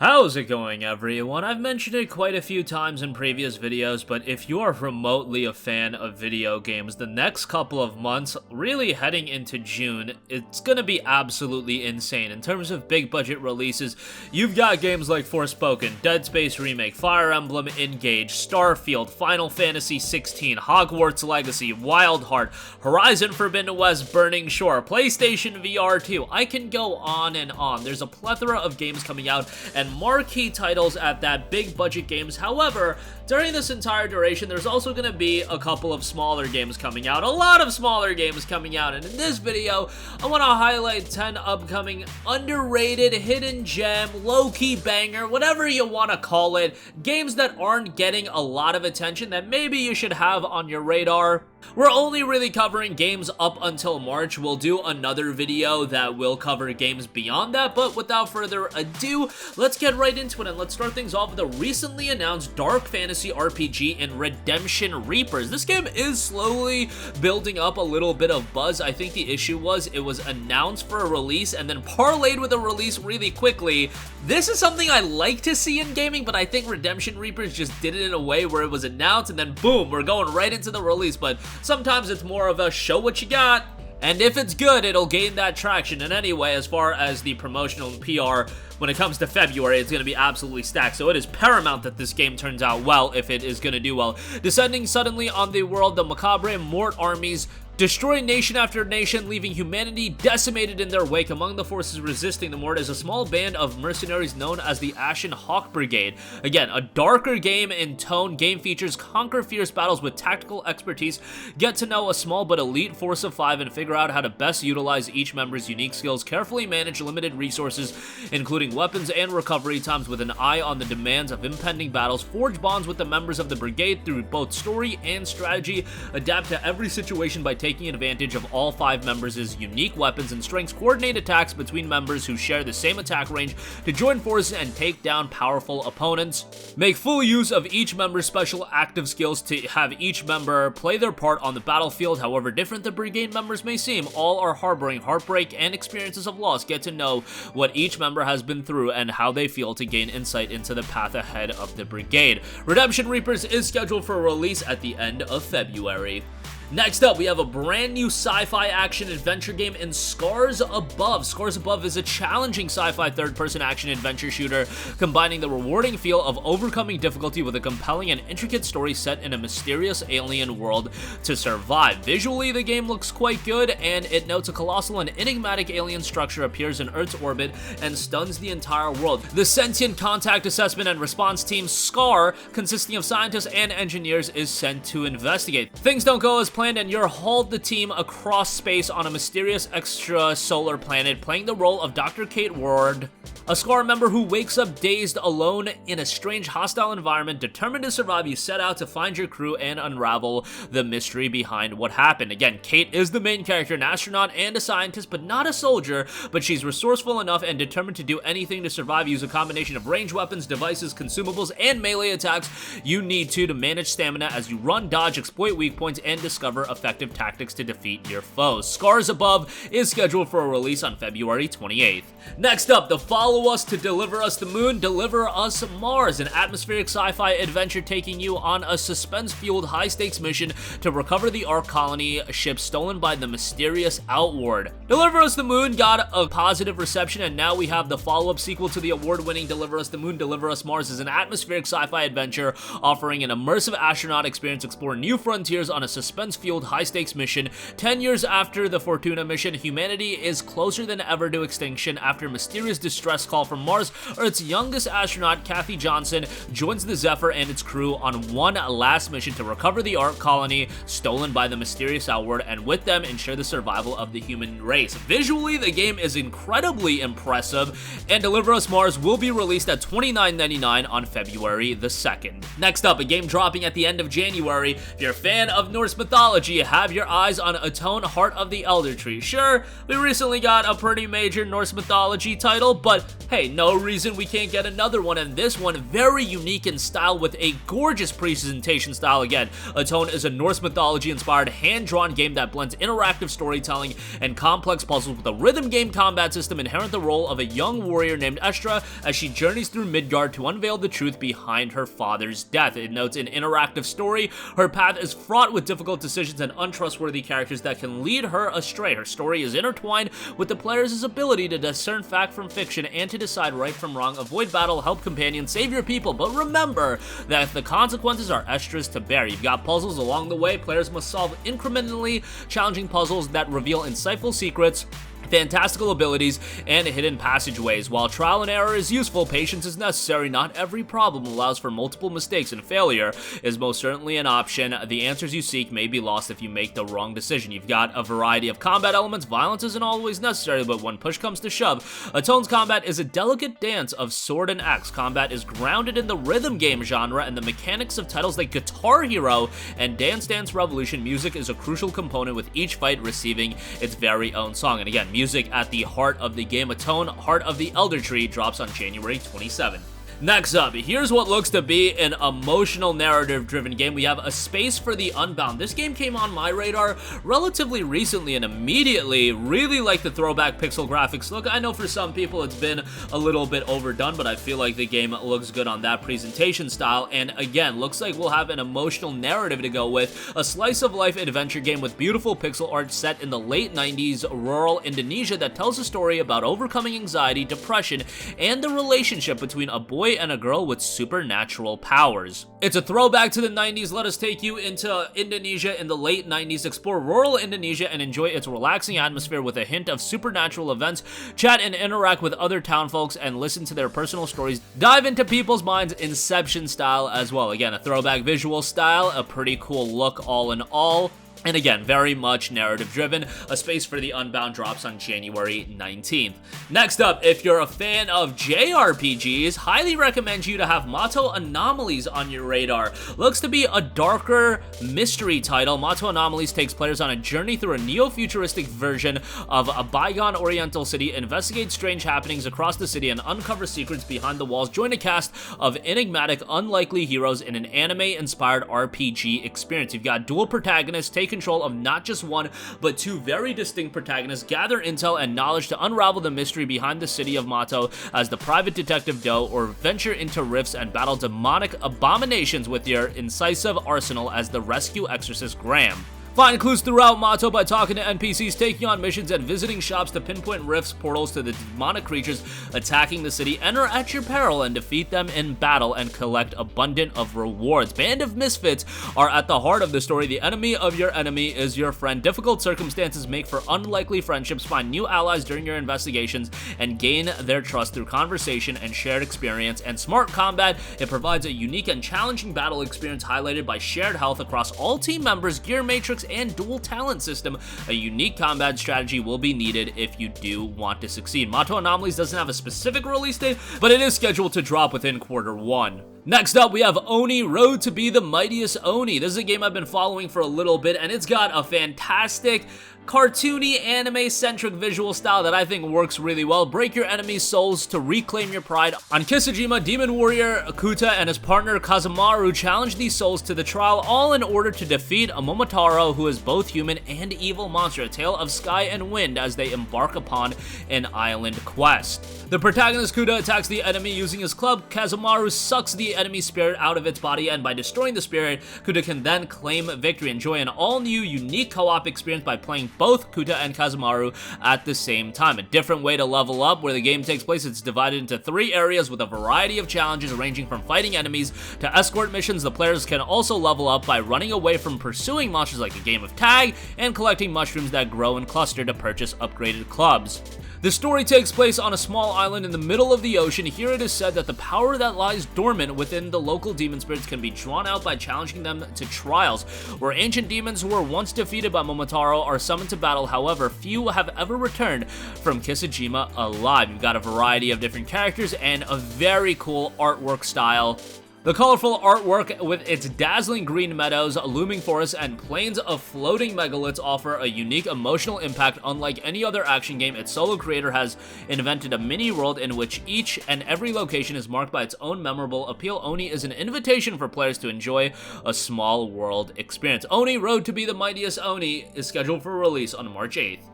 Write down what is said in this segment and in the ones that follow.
How's it going, everyone? I've mentioned it quite a few times in previous videos, but if you are remotely a fan of video games, the next couple of months, really heading into June, it's gonna be absolutely insane. In terms of big budget releases, you've got games like Forspoken, Dead Space Remake, Fire Emblem Engage, Starfield, Final Fantasy XVI, Hogwarts Legacy, Wild Heart, Horizon Forbidden West, Burning Shore, PlayStation VR 2. I can go on and on. There's a plethora of games coming out, and marquee titles at that big budget games. However, during this entire duration, there's also going to be a couple of smaller games coming out, a lot of smaller games coming out, and in this video, I want to highlight 10 upcoming underrated, hidden gem, low-key banger, whatever you want to call it, games that aren't getting a lot of attention that maybe you should have on your radar. We're only really covering games up until March. We'll do another video that will cover games beyond that, but without further ado, let's get right into it, and let's start things off with a recently announced dark fantasy RPG in Redemption Reapers. This game is slowly building up a little bit of buzz. I think the issue was it was announced for a release and then parlayed with a release really quickly. This is something I like to see in gaming, but I think Redemption Reapers just did it in a way where it was announced and then boom, we're going right into the release, but sometimes it's more of a show what you got, and if it's good, it'll gain that traction. And anyway, as far as the promotional and PR, when it comes to February, it's going to be absolutely stacked, so it is paramount that this game turns out well if it is going to do well. Descending suddenly on the world, the macabre Mort armies destroy nation after nation, leaving humanity decimated in their wake. Among the forces resisting the Mort is a small band of mercenaries known as the Ashen Hawk Brigade. Again, a darker game in tone. Game features conquer fierce battles with tactical expertise, get to know a small but elite force of 5, and figure out how to best utilize each member's unique skills, carefully manage limited resources, including weapons and recovery times, with an eye on the demands of impending battles, forge bonds with the members of the brigade through both story and strategy, adapt to every situation by taking advantage of all 5 members' unique weapons and strengths, coordinate attacks between members who share the same attack range to join forces and take down powerful opponents, make full use of each member's special active skills to have each member play their part on the battlefield. However different the brigade members may seem, all are harboring heartbreak and experiences of loss. Get to know what each member has been through and how they feel to gain insight into the path ahead of the brigade. Redemption Reapers is scheduled for release at the end of February. Next up, we have a brand new sci-fi action-adventure game in Scars Above. Scars Above is a challenging sci-fi third-person action-adventure shooter, combining the rewarding feel of overcoming difficulty with a compelling and intricate story set in a mysterious alien world to survive. Visually, the game looks quite good, and it notes a colossal and enigmatic alien structure appears in Earth's orbit and stuns the entire world. The Sentient Contact Assessment and Response Team, SCAR, consisting of scientists and engineers, is sent to investigate. Things don't go as planned, and you're hauled the team across space on a mysterious extrasolar planet, playing the role of Dr. Kate Ward, a SCAR member who wakes up dazed, alone in a strange hostile environment. Determined to survive, you set out to find your crew and unravel the mystery behind what happened. Again, Kate is the main character, an astronaut and a scientist, but not a soldier, but she's resourceful enough and determined to do anything to survive. Use a combination of ranged weapons, devices, consumables, and melee attacks you need to manage stamina as you run, dodge, exploit weak points, and discover effective tactics to defeat your foes. Scars Above is scheduled for a release on February 28th. Next up, the Follow Us to Deliver Us the Moon, Deliver Us Mars, an atmospheric sci-fi adventure taking you on a suspense-fueled high-stakes mission to recover the Ark colony ship stolen by the mysterious Outward. Deliver Us the Moon got a positive reception, and now we have the follow-up sequel to the award-winning Deliver Us the Moon. Deliver Us Mars is an atmospheric sci-fi adventure offering an immersive astronaut experience, explore new frontiers on a suspense-fueled high-stakes mission. 10 years after the Fortuna mission, humanity is closer than ever to extinction after a mysterious distress call from Mars. Earth's youngest astronaut, Kathy Johnson, joins the Zephyr and its crew on one last mission to recover the Ark colony stolen by the mysterious Outward, and with them ensure the survival of the human race. Visually, the game is incredibly impressive, and Deliver Us Mars will be released at $29.99 on February the 2nd. Next up, a game dropping at the end of January. If you're a fan of Norse mythology, mythology, have your eyes on ATONE, Heart of the Elder Tree. Sure, we recently got a pretty major Norse mythology title, but hey, no reason we can't get another one, and this one very unique in style with a gorgeous presentation style again. ATONE is a Norse mythology-inspired, hand-drawn game that blends interactive storytelling and complex puzzles with a rhythm game combat system inherent the role of a young warrior named Estra as she journeys through Midgard to unveil the truth behind her father's death. It notes an interactive story. Her path is fraught with difficult decisions and untrustworthy characters that can lead her astray. Her story is intertwined with the player's ability to discern fact from fiction and to decide right from wrong, avoid battle, help companions, save your people, but remember that the consequences are Estra's to bear. You've got puzzles along the way. Players must solve incrementally challenging puzzles that reveal insightful secrets, fantastical abilities, and hidden passageways. While trial and error is useful, patience is necessary. Not every problem allows for multiple mistakes, and failure is most certainly an option. The answers you seek may be lost if you make the wrong decision. You've got a variety of combat elements. Violence isn't always necessary, but when push comes to shove, ATONE's combat is a delicate dance of sword and axe. Combat is grounded in the rhythm game genre and the mechanics of titles like Guitar Hero and Dance Dance Revolution. Music is a crucial component, with each fight receiving its very own song. And again, music at the heart of the game. ATONE, Heart of the Elder Tree drops on January 27th. Next up, here's what looks to be an emotional narrative-driven game. We have A Space for the Unbound. This game came on my radar relatively recently and immediately really like the throwback pixel graphics look. I know for some people it's been a little bit overdone, but I feel like the game looks good on that presentation style. And again, looks like we'll have an emotional narrative to go with. A slice-of-life adventure game with beautiful pixel art set in the late 90s rural Indonesia that tells a story about overcoming anxiety, depression, and the relationship between a boy and a girl with supernatural powers. It's a throwback to the 90s. Let us take you into Indonesia in the late 90s, explore rural Indonesia, and enjoy its relaxing atmosphere with a hint of supernatural events. Chat and interact with other townfolks and listen to their personal stories. Dive into people's minds, Inception style as well. Again, a throwback visual style, a pretty cool look all in all. And again, very much narrative-driven. A Space for the Unbound drops on January 19th. Next up, if you're a fan of JRPGs, highly recommend you to have Mato Anomalies on your radar. Looks to be a darker mystery title. Mato Anomalies takes players on a journey through a neo-futuristic version of a bygone oriental city, investigate strange happenings across the city, and uncover secrets behind the walls. Join a cast of enigmatic, unlikely heroes in an anime-inspired RPG experience. You've got dual protagonists. Take control of not just one, but two very distinct protagonists. Gather intel and knowledge to unravel the mystery behind the city of Mato as the private detective Do, or venture into rifts and battle demonic abominations with your incisive arsenal as the rescue exorcist Graham. Find clues throughout Mato by talking to NPCs, taking on missions, and visiting shops to pinpoint rifts, portals to the demonic creatures attacking the city. Enter at your peril and defeat them in battle and collect abundant of rewards. Band of misfits are at the heart of the story. The enemy of your enemy is your friend. Difficult circumstances make for unlikely friendships. Find new allies during your investigations and gain their trust through conversation and shared experience. And smart combat, it provides a unique and challenging battle experience highlighted by shared health across all team members, gear matrix, and dual talent system. A unique combat strategy will be needed if you do want to succeed. Mato Anomalies doesn't have a specific release date, but it is scheduled to drop within Q1. Next up, we have Oni, Road to be the Mightiest Oni. This is a game I've been following for a little bit, and it's got a fantastic cartoony, anime-centric visual style that I think works really well. Break your enemies' souls to reclaim your pride. On Kisejima, Demon Warrior Kuta and his partner Kazemaru challenge these souls to the trial, all in order to defeat a Momotaro who is both human and evil monster. A tale of sky and wind as they embark upon an island quest. The protagonist Kuta attacks the enemy using his club. Kazemaru sucks the enemy's spirit out of its body, and by destroying the spirit, Kuta can then claim victory. Enjoy an all-new, unique co-op experience by playing both Kuta and Kazemaru at the same time. A different way to level up. Where the game takes place, it's divided into 3 areas with a variety of challenges ranging from fighting enemies to escort missions. The players can also level up by running away from pursuing monsters like a game of tag and collecting mushrooms that grow and cluster to purchase upgraded clubs. The story takes place on a small island in the middle of the ocean. Here it is said that the power that lies dormant within the local demon spirits can be drawn out by challenging them to trials, where ancient demons who were once defeated by Momotaro are summoned to battle. However, few have ever returned from Kisejima alive. You've got a variety of different characters and a very cool artwork style. The colorful artwork with its dazzling green meadows, looming forests, and plains of floating megaliths offer a unique emotional impact unlike any other action game. Its solo creator has invented a mini world in which each and every location is marked by its own memorable appeal. Oni is an invitation for players to enjoy a small world experience. Oni Road to be the Mightiest Oni is scheduled for release on March 8th.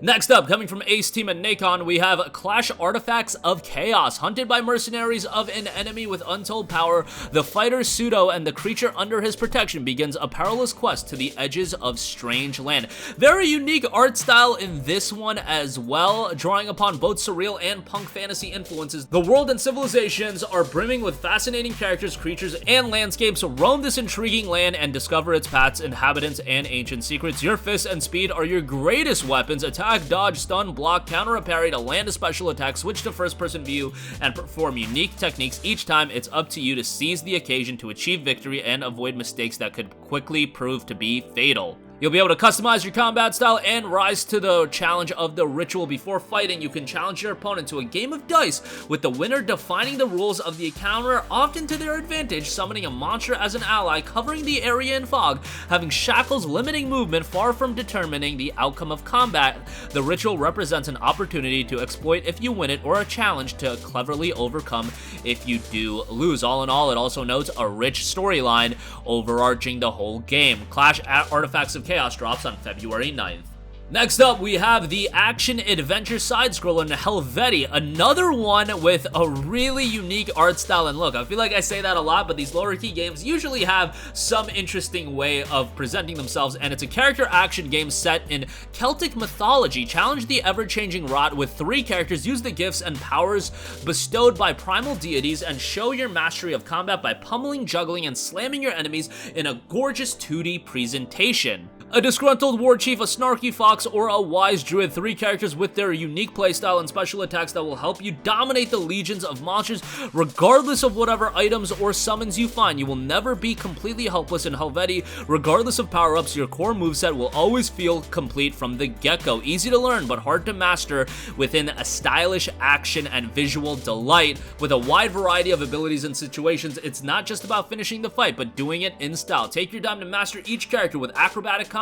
Next up, coming from Ace Team and Nacon, we have Clash Artifacts of Chaos. Hunted by mercenaries of an enemy with untold power, the fighter Pseudo and the creature under his protection begins a perilous quest to the edges of strange land. Very unique art style in this one as well, drawing upon both surreal and punk fantasy influences. The world and civilizations are brimming with fascinating characters, creatures, and landscapes. Roam this intriguing land and discover its paths, inhabitants, and ancient secrets. Your fists and speed are your greatest weapons. Attack, dodge, stun, block, counter a parry to land a special attack, switch to first-person view, and perform unique techniques each time. It's up to you to seize the occasion to achieve victory and avoid mistakes that could quickly prove to be fatal. You'll be able to customize your combat style and rise to the challenge of the ritual. Before fighting, you can challenge your opponent to a game of dice, with the winner defining the rules of the encounter, often to their advantage, summoning a monster as an ally, covering the area in fog, having shackles limiting movement, far from determining the outcome of combat. The ritual represents an opportunity to exploit if you win it, or a challenge to cleverly overcome if you do lose. All in all, it also notes a rich storyline overarching the whole game. Clash Artifacts of Chaos drops on February 9th. Next up, we have the action-adventure side-scroller Helvetii, another one with a really unique art style and look. I feel like I say that a lot, but these lower-key games usually have some interesting way of presenting themselves, and it's a character action game set in Celtic mythology. Challenge the ever-changing rot with 3 characters, use the gifts and powers bestowed by primal deities, and show your mastery of combat by pummeling, juggling, and slamming your enemies in a gorgeous 2D presentation. A disgruntled war chief, a snarky fox, or a wise druid, 3 characters with their unique playstyle and special attacks that will help you dominate the legions of monsters regardless of whatever items or summons you find. You will never be completely helpless in Helvetii. Regardless of power-ups, your core moveset will always feel complete from the get-go. Easy to learn, but hard to master within a stylish action and visual delight. With a wide variety of abilities and situations, it's not just about finishing the fight, but doing it in style. Take your time to master each character with acrobatic combos,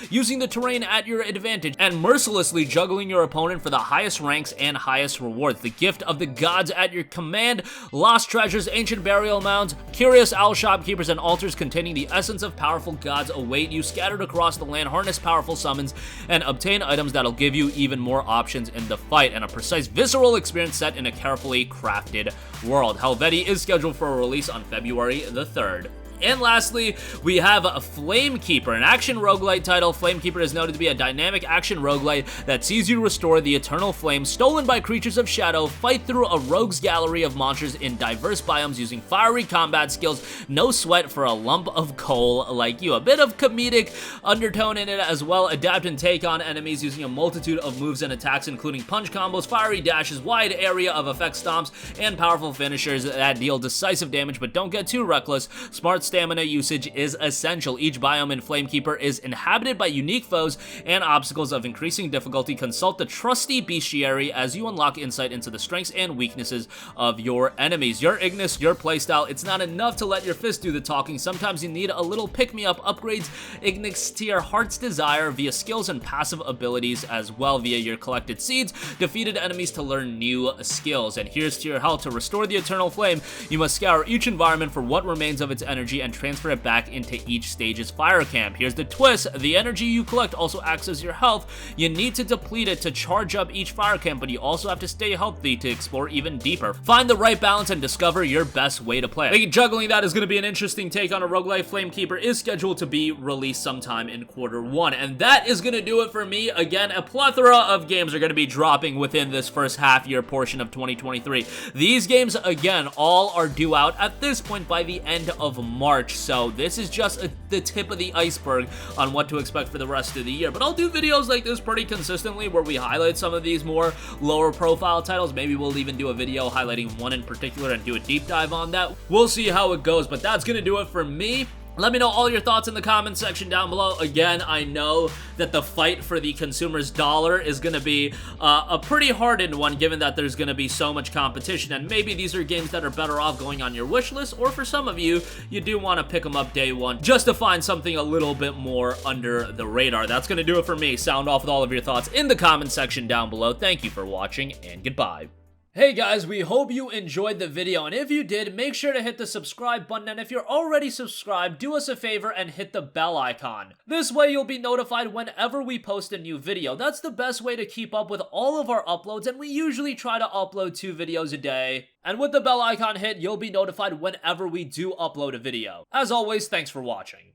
using the terrain at your advantage, and mercilessly juggling your opponent for the highest ranks and highest rewards. The gift of the gods at your command, lost treasures, ancient burial mounds, curious owl shopkeepers, and altars containing the essence of powerful gods await you scattered across the land. Harness powerful summons and obtain items that'll give you even more options in the fight, and a precise visceral experience set in a carefully crafted world. Helvetii is scheduled for a release on February the 3rd. And lastly, we have Flamekeeper, an action roguelite title. Flamekeeper is noted to be a dynamic action roguelite that sees you restore the eternal flame stolen by creatures of shadow, fight through a rogue's gallery of monsters in diverse biomes using fiery combat skills, no sweat for a lump of coal like you. A bit of comedic undertone in it as well. Adapt and take on enemies using a multitude of moves and attacks, including punch combos, fiery dashes, wide area of effect stomps, and powerful finishers that deal decisive damage, but don't get too reckless. Smart stamina usage is essential. Each biome in Flamekeeper is inhabited by unique foes and obstacles of increasing difficulty. Consult the trusty bestiary as you unlock insight into the strengths and weaknesses of your enemies. Your Ignis, your playstyle, it's not enough to let your fist do the talking. Sometimes you need a little pick-me-up. Upgrades Ignis to your heart's desire via skills and passive abilities, as well via your collected seeds, defeated enemies to learn new skills. And here's to your health. To restore the eternal flame, you must scour each environment for what remains of its energy and transfer it back into each stage's fire camp. Here's the twist: the energy you collect also acts as your health. You need to deplete it to charge up each fire camp, but you also have to stay healthy to explore even deeper. Find the right balance and discover your best way to play. I think juggling that is going to be an interesting take on a roguelite. Flamekeeper is scheduled to be released sometime in Q1, and that is going to do it for me. Again, a plethora of games are going to be dropping within this first half-year portion of 2023. These games, again, all are due out at this point by the end of March. So this is just the tip of the iceberg on what to expect for the rest of the year. But I'll do videos like this pretty consistently where we highlight some of these more lower profile titles. Maybe we'll even do a video highlighting one in particular and do a deep dive on that. We'll see how it goes, but that's gonna do it for me. Let me know all your thoughts in the comment section down below. Again, I know that the fight for the consumer's dollar is going to be a pretty hardened one, given that there's going to be so much competition, and maybe these are games that are better off going on your wish list, or for some of you, you do want to pick them up day one just to find something a little bit more under the radar. That's going to do it for me. Sound off with all of your thoughts in the comment section down below. Thank you for watching, and goodbye. Hey guys, we hope you enjoyed the video, and if you did, make sure to hit the subscribe button, and if you're already subscribed, do us a favor and hit the bell icon. This way you'll be notified whenever we post a new video. That's the best way to keep up with all of our uploads, and we usually try to upload 2 videos a day. And with the bell icon hit, you'll be notified whenever we do upload a video. As always, thanks for watching.